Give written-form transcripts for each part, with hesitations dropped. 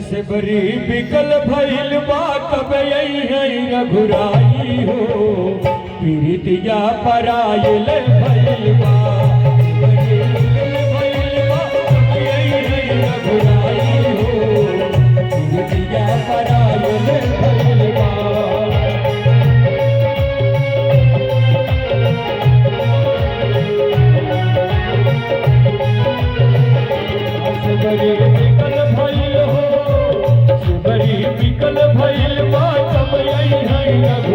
से बरी बिकल भइल बा कब यही रघुराई हो पीरितिया परायल भइल बा रघुराई हो पीरितिया परायल भइल बा बिकल भइल बा कब यही रघुराई हो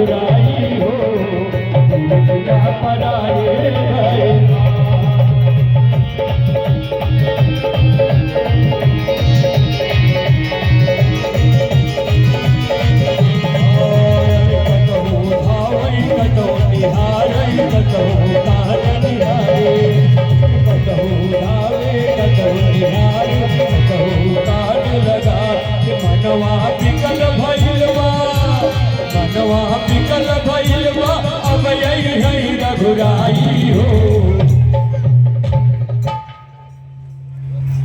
पीरितिया परायल भइल बा बिकल भइल बा अब यही रघुराई हो।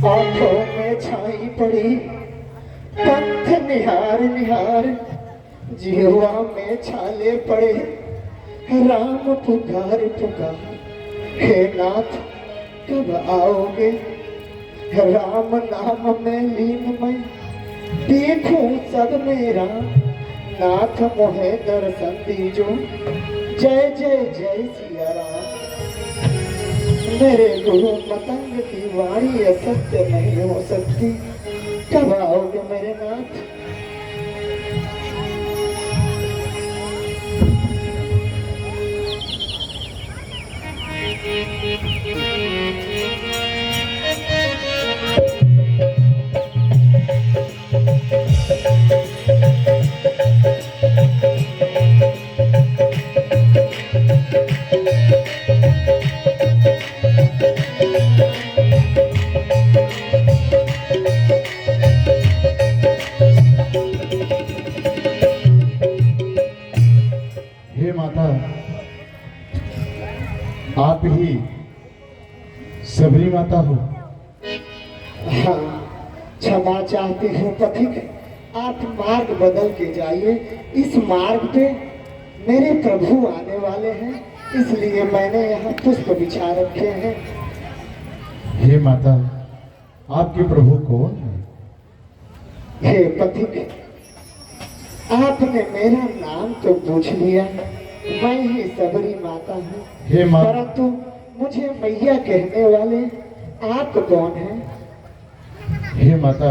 आंखों में छाई पड़ी पंथ निहार निहार जीवा में छाले पड़े राम पुकार पुकार हे नाथ कब आओगे राम नाम में लीन मैं देखूं सब मेरा नाथ मोहे दर्शन दीजो जय जय जय सिया राम। मेरे गुरु मतंग की वाणी असत्य नहीं हो सकती कब आओगे मेरे नाथ। आप ही सबरी माता हो? हाँ, क्षमा चाहती हूँ पथिक, आप मार्ग बदल के जाइए। इस मार्ग पे मेरे प्रभु आने वाले हैं, इसलिए मैंने यहाँ पुष्प बिछा रखे हैं। हे माता, आपके प्रभु कौन है? हे पथिक, आपने मेरा नाम तो पूछ लिया, मैं ही सबरी माता हूँ, परंतु मुझे मैया कहने वाले आप कौन हैं? हे माता,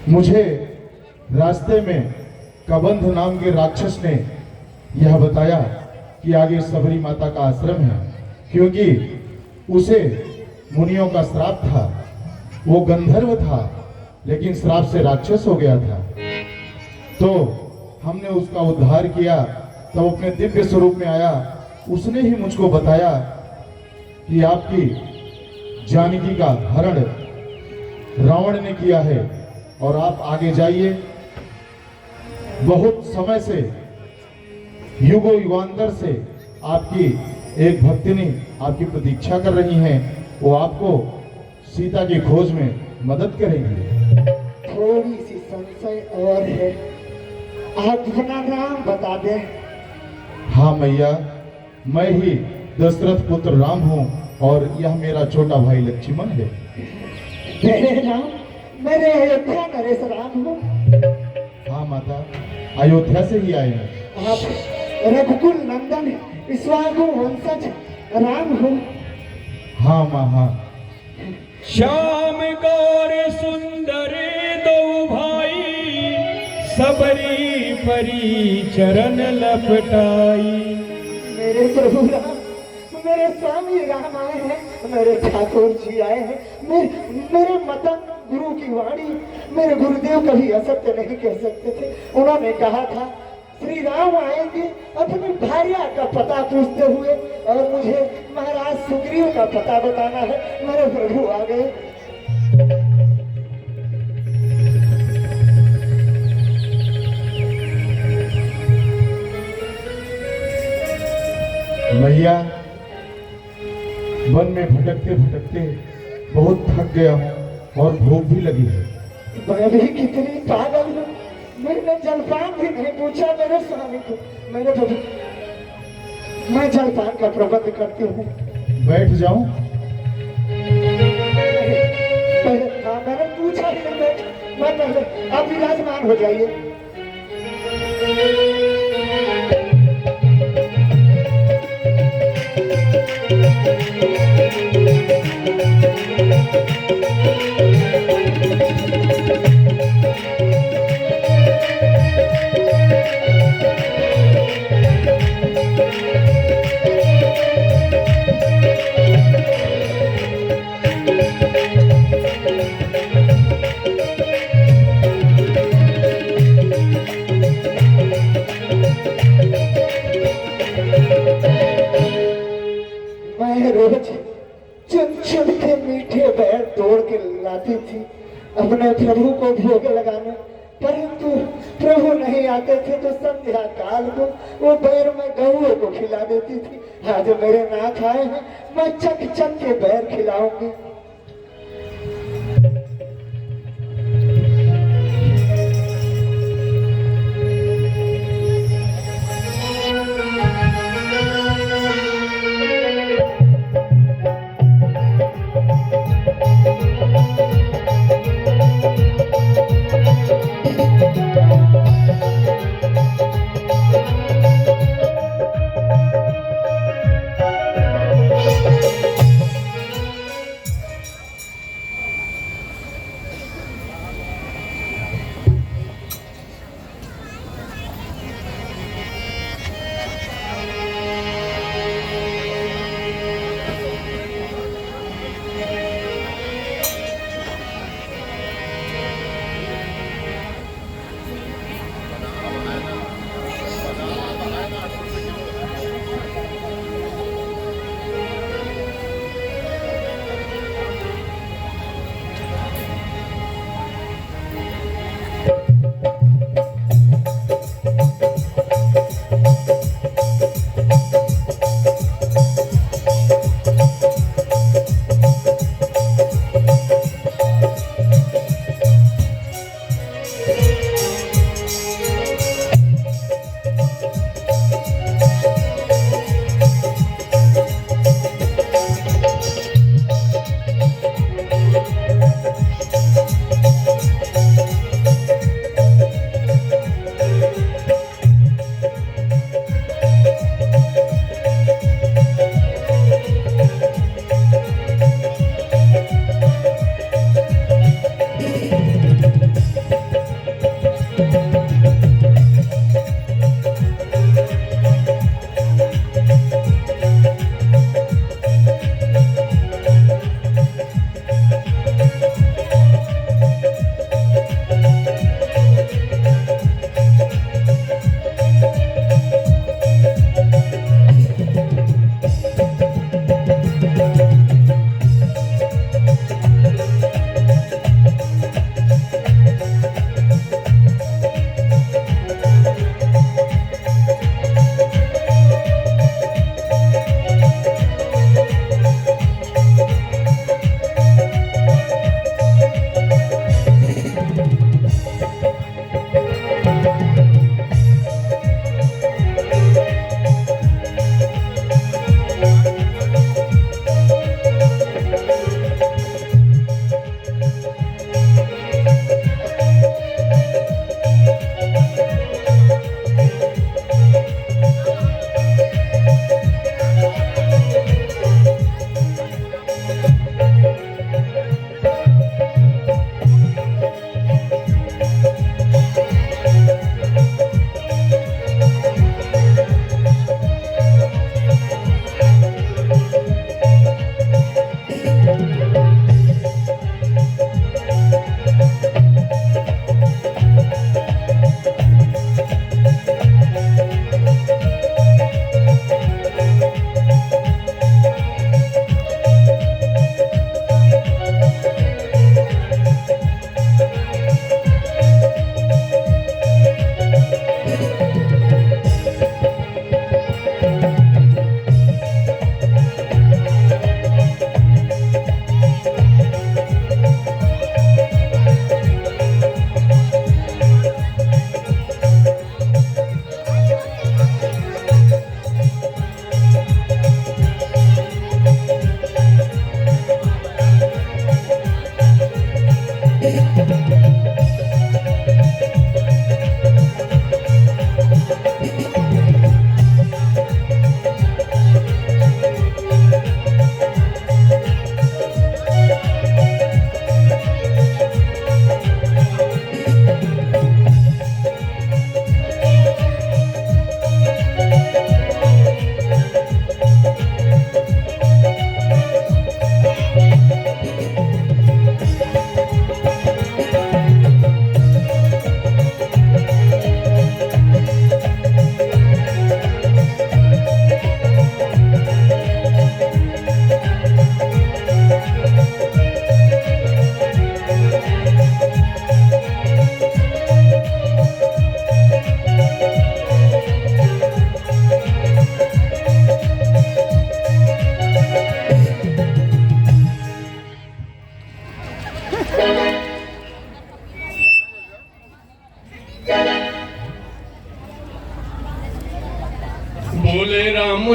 मुझे रास्ते में कबंध नाम के राक्षस ने यह बताया कि आगे सबरी माता का आश्रम है, क्योंकि उसे मुनियों का श्राप था। वो गंधर्व था लेकिन श्राप से राक्षस हो गया था। तो हमने उसका उद्धार किया, तब तो अपने दिव्य स्वरूप में आया। उसने ही मुझको बताया कि आपकी जानकी का हरण रावण ने किया है और आप आगे जाइए। बहुत समय से, युगों युगांतर से आपकी एक भक्तिनी आपकी प्रतीक्षा कर रही हैं। वो आपको सीता की खोज में मदद करेंगी। थोड़ी सी संशय और है, आप अपना नाम बता दें। हाँ मैया, मैं ही दशरथ पुत्र राम हूँ और यह मेरा छोटा भाई लक्ष्मण है। मेरे राम, मेरे अयोध्या नरेश राम हूँ। हाँ माता, अयोध्या से ही आए हैं। आप रघुकुल नंदन इक्ष्वाकु वंशज राम हूँ। हाँ माँ, हाँ। श्याम गौर सुंदर दो भाई, सबरी परी चरण लपटाई। मेरे प्रभु राम, मेरे स्वामी राम आए हैं, मेरे ठाकुर जी आए हैं, मेरे मतंग गुरु की वाणी मेरे गुरुदेव कभी असत्य नहीं कह सकते थे। उन्होंने कहा था श्री राम आएंगे अपनी भार्या का पता पूछते हुए, और मुझे महाराज सुग्रीव का पता बताना है। मेरे प्रभु आ गए। मैया, वन में भटकते भटकते बहुत थक गया हूँ और भूख भी लगी है। मैं भी कितनी पागल हूँ, मैंने जलपान भी नहीं पूछा मेरे स्वामी को। मेरे प्रभु, मैं जलपान का प्रबंध करती हूँ। बैठ जाऊं? हाँ, मैंने पूछा ही नहीं, मैं पहले आप विराजमान हो जाइए। मैं रोज चुन चुन के मीठे बैर तोड़ के लाती थी अपने प्रभु को भोग लगाने, परंतु प्रभु नहीं आते थे तो संध्या काल को वो बैर में गौओं को खिला देती थी। आज मेरे ना खाए हैं, मैं चक चक के बैर खिलाऊंगी।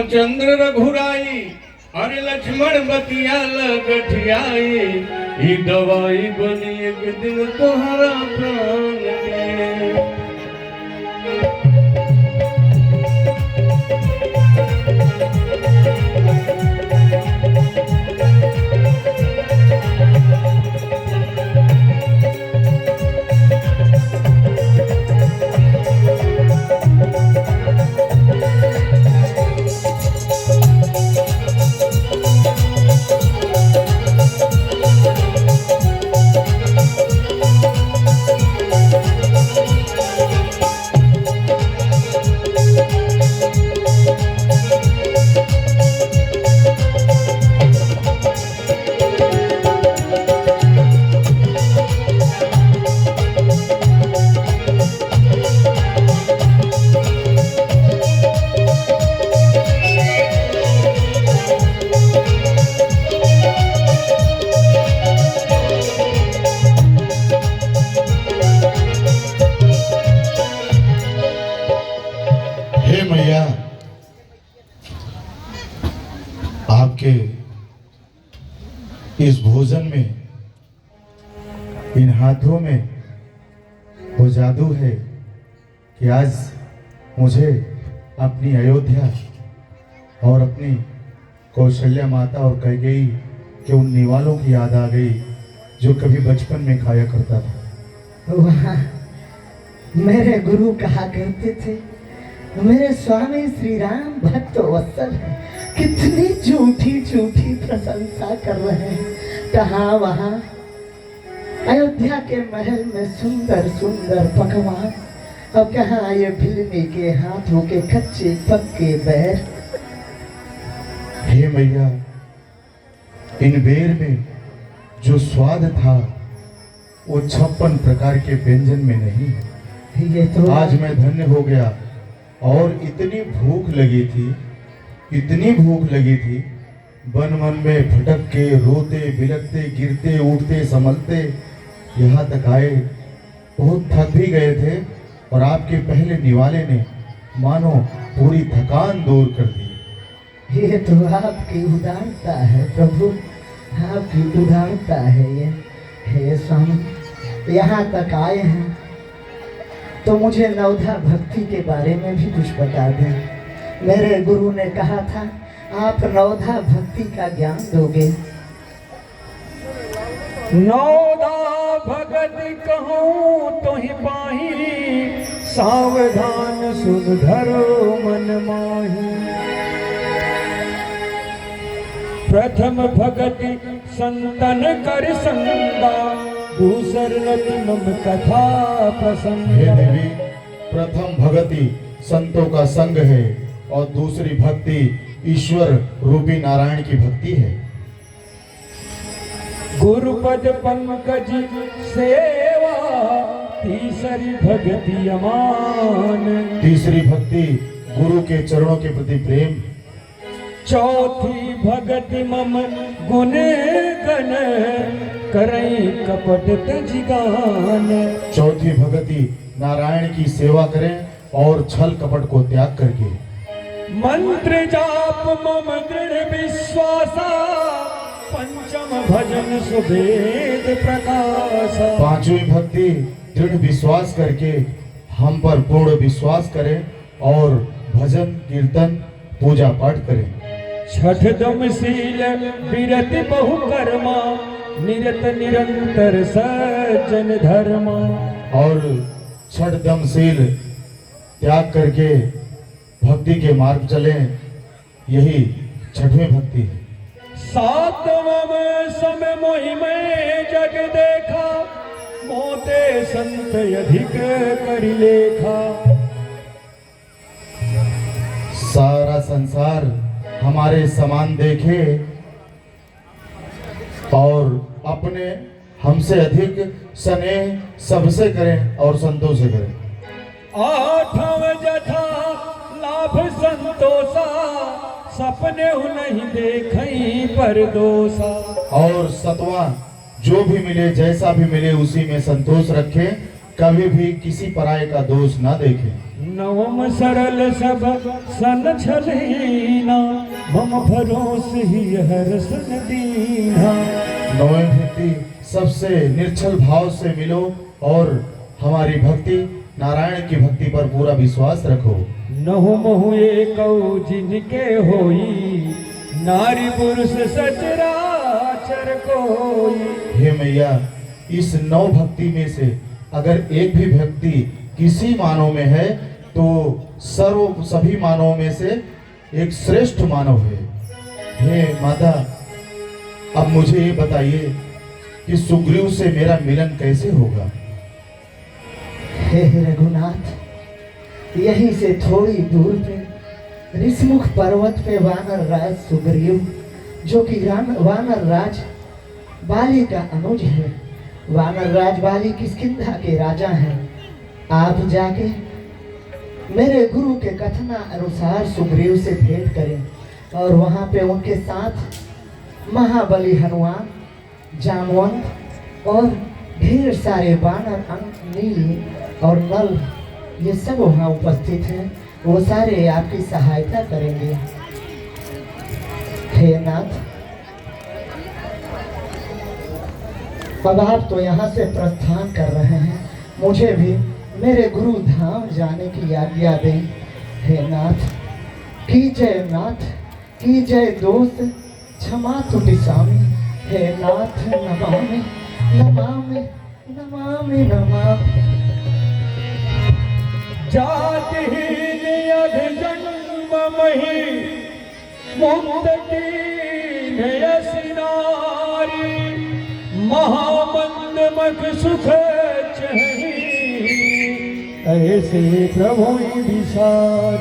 रामचंद्र रघुराई अरे लक्ष्मण बतिया लगठियाई ई दवाई बनी एक दिन तोहरा प्राण दिए। हे मैया, आपके इस भोजन में, इन हाथों में वो जादू है कि आज मुझे अपनी अयोध्या और अपनी कौशल्या माता और कैकेयी के उन निवालों की याद आ गई जो कभी बचपन में खाया करता था। वहाँ मेरे गुरु कहा करते थे, मेरे स्वामी श्री राम भक्त वत्सल है, कितनी झूठी झूठी प्रशंसा कर रहे हैं। कहाँ वहाँ अयोध्या के महल में सुंदर सुंदर पकवान, और कहाँ ये भिलनी के हाथों के कच्चे पक्के बैर। हे मैया, इन बेर में जो स्वाद था वो 56 प्रकार के व्यंजन में नहीं है। ये तो आज मैं धन्य हो गया। और इतनी भूख लगी थी, इतनी भूख लगी थी, वन वन में भटक के रोते बिलकते गिरते उठते संभलते यहाँ तक आए। बहुत थक भी गए थे और आपके पहले निवाले ने मानो पूरी थकान दूर कर दी। ये तो आपकी उदारता है प्रभु, आपकी उदारता है ये। हे स्वामी, यहाँ तक आए हैं तो मुझे नवधा भक्ति के बारे में भी कुछ बता दें। मेरे गुरु ने कहा था आप नवधा भक्ति का ज्ञान दोगे। नौदा भगत कहूँ तो ही पाही, सावधान सुन धरो मन माही। प्रथम भगति संतन कर संगा, दूसर नति मम कथा प्रसंग। हे देवी, प्रथम भक्ति संतों का संग है और दूसरी भक्ति ईश्वर रूपी नारायण की भक्ति है। गुरुपद पंकज सेवा, तीसरी भक्ति अमान। तीसरी भक्ति गुरु के चरणों के प्रति प्रेम। चौथी भगति मम गुण गण, करई कपट तजिगान। चौथी भक्ति नारायण की सेवा करें और छल कपट को त्याग करके। मंत्र जाप मम दृढ़ विश्वासा, पंचम भजन सुभेद प्रकाशा। पांचवी भक्ति दृढ़ विश्वास करके हम पर पूर्ण विश्वास करें और भजन कीर्तन पूजा पाठ करें। छठ दमशील विरति बहु कर्मा, निरत निरंतर सज्जन धर्मा। और छठ दमशील त्याग करके भक्ति के मार्ग चलें, यही छठवीं भक्ति है। सातवम सम मोहि में जग देखा, मोते संत अधिक करि लेखा। सारा संसार हमारे समान देखे और अपने हमसे अधिक स्नेह सबसे करें और संतों से करें। आठव जथा लाभ संतोषा, सपने हु नहीं देखई पर दोषा। और सतवां जो भी मिले जैसा भी मिले उसी में संतोष रखें, कभी भी किसी पराये का दोष ना देखें। नवम सरल सब सन छलीना मम भरोस ही हर सन दीना। नौवीं भक्ति सबसे निर्छल भाव से मिलो और हमारी भक्ति नारायण की भक्ति पर पूरा विश्वास रखो। नहु महु एकौ जिनके होई नारी पुरुष सचराचर कोई। हे मैया, इस नौ भक्ति में से अगर एक भी भक्ति किसी मानव में है तो सभी मानवों में से एक श्रेष्ठ मानव है। हे माता, अब मुझे ये बताइए कि सुग्रीव से मेरा मिलन कैसे होगा? हे रघुनाथ, यहीं से थोड़ी दूर पे ऋषमुख पर्वत पे वानर राज सुग्रीव, जो कि वानर राज बाली का अनुज है, वानर राज बाली किष्किंधा के राजा हैं, आप जाके मेरे गुरु के कथना अनुसार सुग्रीव से भेंट करें और वहाँ पे उनके साथ महाबली हनुमान, जामवंत और ढेर सारे वानर, नील और नल, ये सब वहाँ उपस्थित हैं। वो सारे आपकी सहायता करेंगे। हे नाथ, अब आप तो यहाँ से प्रस्थान कर रहे हैं, मुझे भी मेरे गुरु धाम जाने की आज्ञा दें। हे नाथ, की जय नाथ, की जय दोस्त, क्षमा तुति स्वामी। हे नाथ, नमामि नमामि नमामि नमामि। जातिहीन अधजन्म मही मुक्त कीन यसी नारी। महामंद मख सुख चही ऐसे प्रभु विसारी।